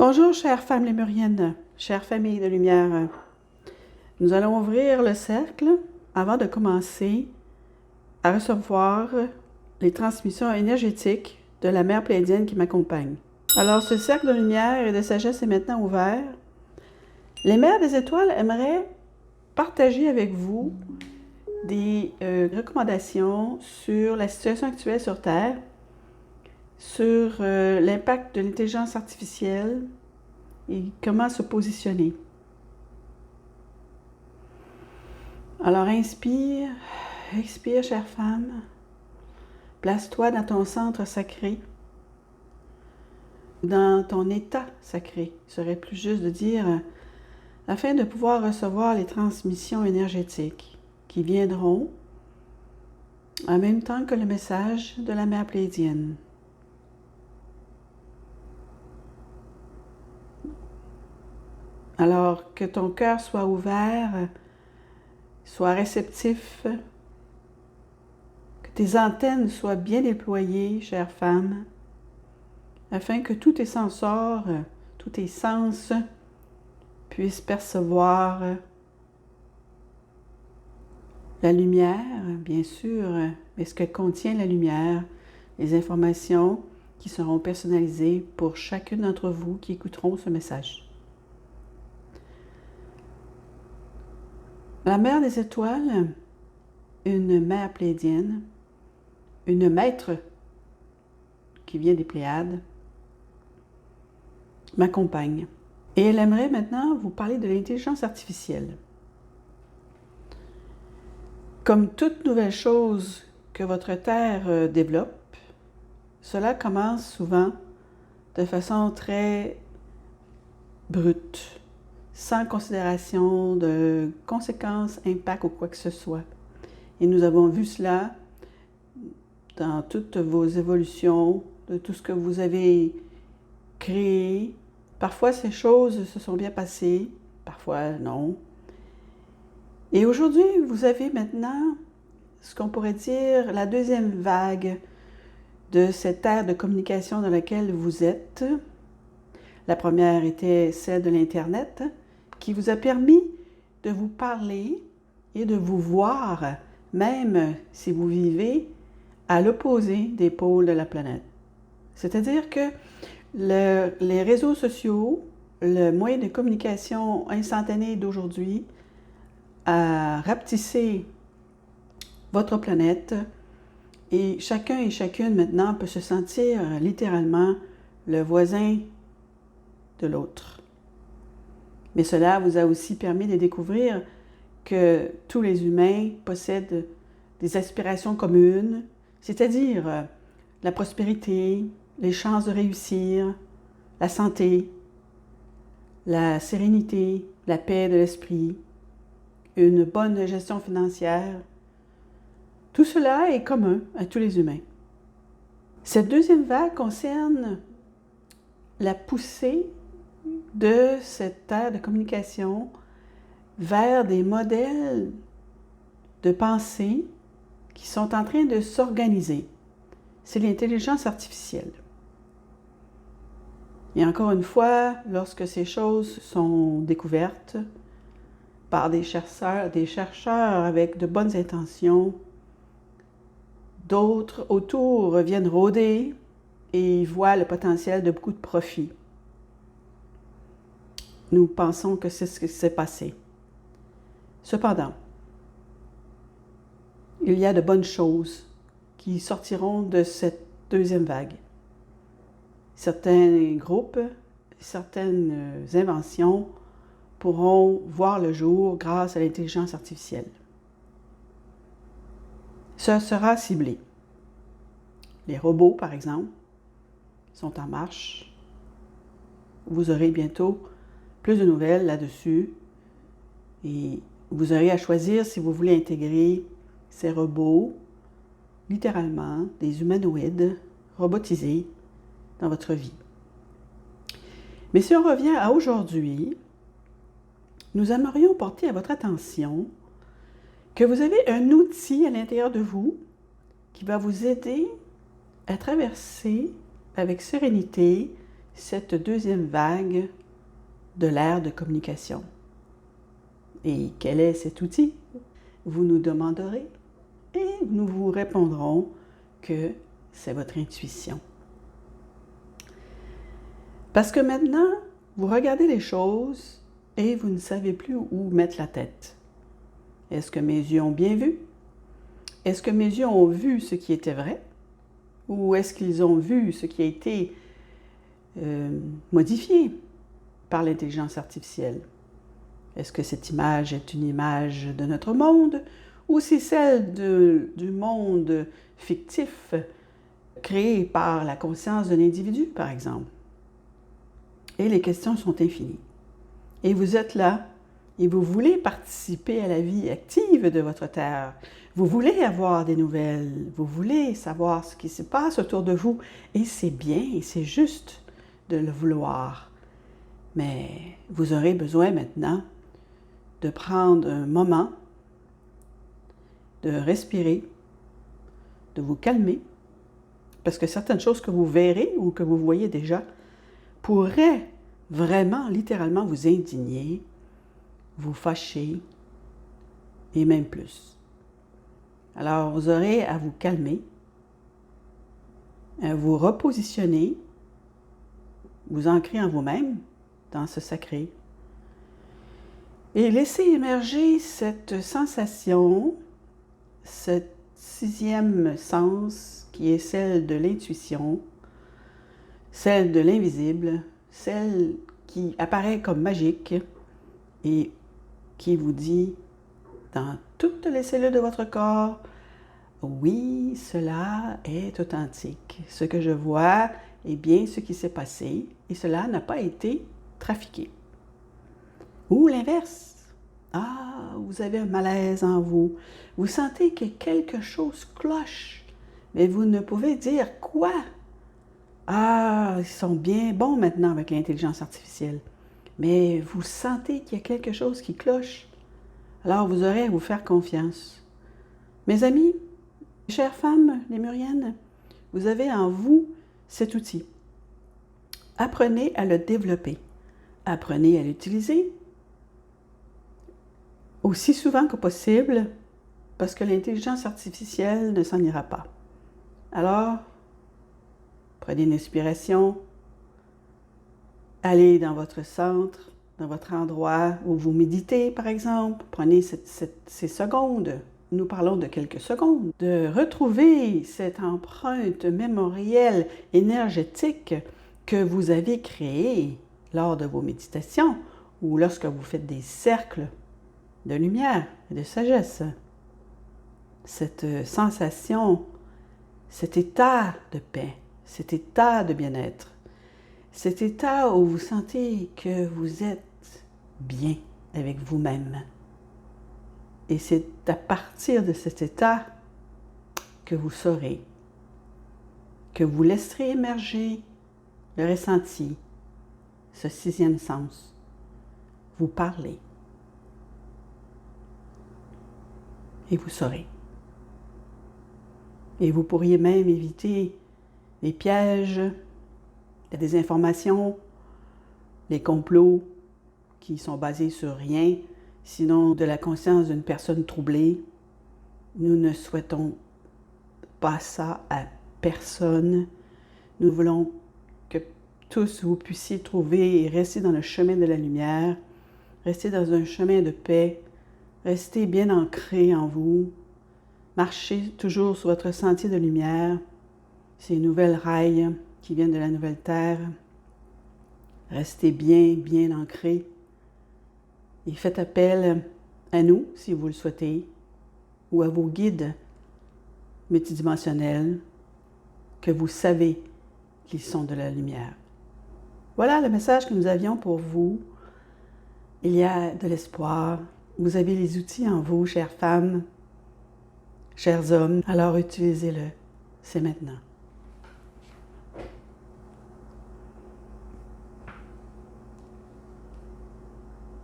Bonjour, chères femmes lémuriennes, chères familles de lumière. Nous allons ouvrir le cercle avant de commencer à recevoir les transmissions énergétiques de la mère pléiadienne qui m'accompagne. Alors, ce cercle de lumière et de sagesse est maintenant ouvert. Les mères des étoiles aimeraient partager avec vous des recommandations sur la situation actuelle sur Terre, sur l'impact de l'intelligence artificielle et comment se positionner. Alors inspire, expire, chère femme. Place-toi dans ton centre sacré, dans ton état sacré. Il serait plus juste de dire, afin de pouvoir recevoir les transmissions énergétiques qui viendront en même temps que le message de la mère pléiadienne. Alors que ton cœur soit ouvert, soit réceptif, que tes antennes soient bien déployées, chère femme, afin que tous tes sensors, tous tes sens puissent percevoir la lumière, bien sûr, mais ce que contient la lumière, les informations qui seront personnalisées pour chacune d'entre vous qui écouteront ce message. La mère des étoiles, une mère pléiadienne, une maître qui vient des Pléiades, m'accompagne. Et elle aimerait maintenant vous parler de l'intelligence artificielle. Comme toute nouvelle chose que votre Terre développe, cela commence souvent de façon très brute, sans considération de conséquences, impacts ou quoi que ce soit. Et nous avons vu cela dans toutes vos évolutions, de tout ce que vous avez créé. Parfois, ces choses se sont bien passées, parfois non. Et aujourd'hui, vous avez maintenant ce qu'on pourrait dire la deuxième vague de cette ère de communication dans laquelle vous êtes. La première était celle de l'Internet, qui vous a permis de vous parler et de vous voir, même si vous vivez à l'opposé des pôles de la planète. C'est-à-dire que les réseaux sociaux, le moyen de communication instantané d'aujourd'hui a rapetissé votre planète et chacun et chacune maintenant peut se sentir littéralement le voisin de l'autre. Mais cela vous a aussi permis de découvrir que tous les humains possèdent des aspirations communes, c'est-à-dire la prospérité, les chances de réussir, la santé, la sérénité, la paix de l'esprit, une bonne gestion financière. Tout cela est commun à tous les humains. Cette deuxième vague concerne la poussée de cette ère de communication vers des modèles de pensée qui sont en train de s'organiser. C'est l'intelligence artificielle. Et encore une fois, lorsque ces choses sont découvertes par des chercheurs avec de bonnes intentions, d'autres autour viennent rôder et voient le potentiel de beaucoup de profit. Nous pensons que c'est ce qui s'est passé. Cependant, il y a de bonnes choses qui sortiront de cette deuxième vague. Certains groupes, certaines inventions pourront voir le jour grâce à l'intelligence artificielle. Ça sera ciblé. Les robots, par exemple, sont en marche. Vous aurez bientôt plus de nouvelles là-dessus et vous aurez à choisir si vous voulez intégrer ces robots, littéralement des humanoïdes robotisés dans votre vie. Mais si on revient à aujourd'hui, nous aimerions porter à votre attention que vous avez un outil à l'intérieur de vous qui va vous aider à traverser avec sérénité cette deuxième vague de l'ère de communication. Et quel est cet outil? Vous nous demanderez et nous vous répondrons que c'est votre intuition. Parce que maintenant, vous regardez les choses et vous ne savez plus où mettre la tête. Est-ce que mes yeux ont bien vu? Est-ce que mes yeux ont vu ce qui était vrai? Ou est-ce qu'ils ont vu ce qui a été modifié par l'intelligence artificielle? Est-ce que cette image est une image de notre monde ou c'est celle du monde fictif créé par la conscience de l'individu, par exemple? Et les questions sont infinies. Et vous êtes là et vous voulez participer à la vie active de votre Terre. Vous voulez avoir des nouvelles, vous voulez savoir ce qui se passe autour de vous. Et c'est bien et c'est juste de le vouloir. Mais vous aurez besoin maintenant de prendre un moment, de respirer, de vous calmer, parce que certaines choses que vous verrez ou que vous voyez déjà pourraient vraiment, littéralement vous indigner, vous fâcher et même plus. Alors, vous aurez à vous calmer, à vous repositionner, vous ancrer en vous-même dans ce sacré et laisser émerger cette sensation, ce sixième sens qui est celle de l'intuition, celle de l'invisible, celle qui apparaît comme magique et qui vous dit dans toutes les cellules de votre corps, oui, cela est authentique. Ce que je vois est bien ce qui s'est passé et cela n'a pas été trafiqué. Ou l'inverse. Ah, vous avez un malaise en vous. Vous sentez que quelque chose cloche, mais vous ne pouvez dire quoi. Ah, ils sont bien bons maintenant avec l'intelligence artificielle. Mais vous sentez qu'il y a quelque chose qui cloche. Alors vous aurez à vous faire confiance. Mes amis, chères femmes lémuriennes, vous avez en vous cet outil. Apprenez à le développer. Apprenez à l'utiliser aussi souvent que possible parce que l'intelligence artificielle ne s'en ira pas. Alors, prenez une inspiration, allez dans votre centre, dans votre endroit où vous méditez, par exemple. Prenez ces secondes, nous parlons de quelques secondes, de retrouver cette empreinte mémorielle énergétique que vous avez créée lors de vos méditations ou lorsque vous faites des cercles de lumière et de sagesse. Cette sensation, cet état de paix, cet état de bien-être, cet état où vous sentez que vous êtes bien avec vous-même. Et c'est à partir de cet état que vous saurez, que vous laisserez émerger le ressenti, ce sixième sens, vous parler. Et vous saurez. Et vous pourriez même éviter les pièges, la désinformation, les complots qui sont basés sur rien, sinon de la conscience d'une personne troublée. Nous ne souhaitons pas ça à personne. Nous voulons que tous vous puissiez trouver et rester dans le chemin de la lumière, rester dans un chemin de paix, rester bien ancré en vous, marchez toujours sur votre sentier de lumière, ces nouvelles rails qui viennent de la nouvelle terre. Restez bien, bien ancrés et faites appel à nous, si vous le souhaitez, ou à vos guides multidimensionnels que vous savez qu'ils sont de la lumière. Voilà le message que nous avions pour vous. Il y a de l'espoir. Vous avez les outils en vous, chères femmes, chers hommes, alors utilisez-le. C'est maintenant.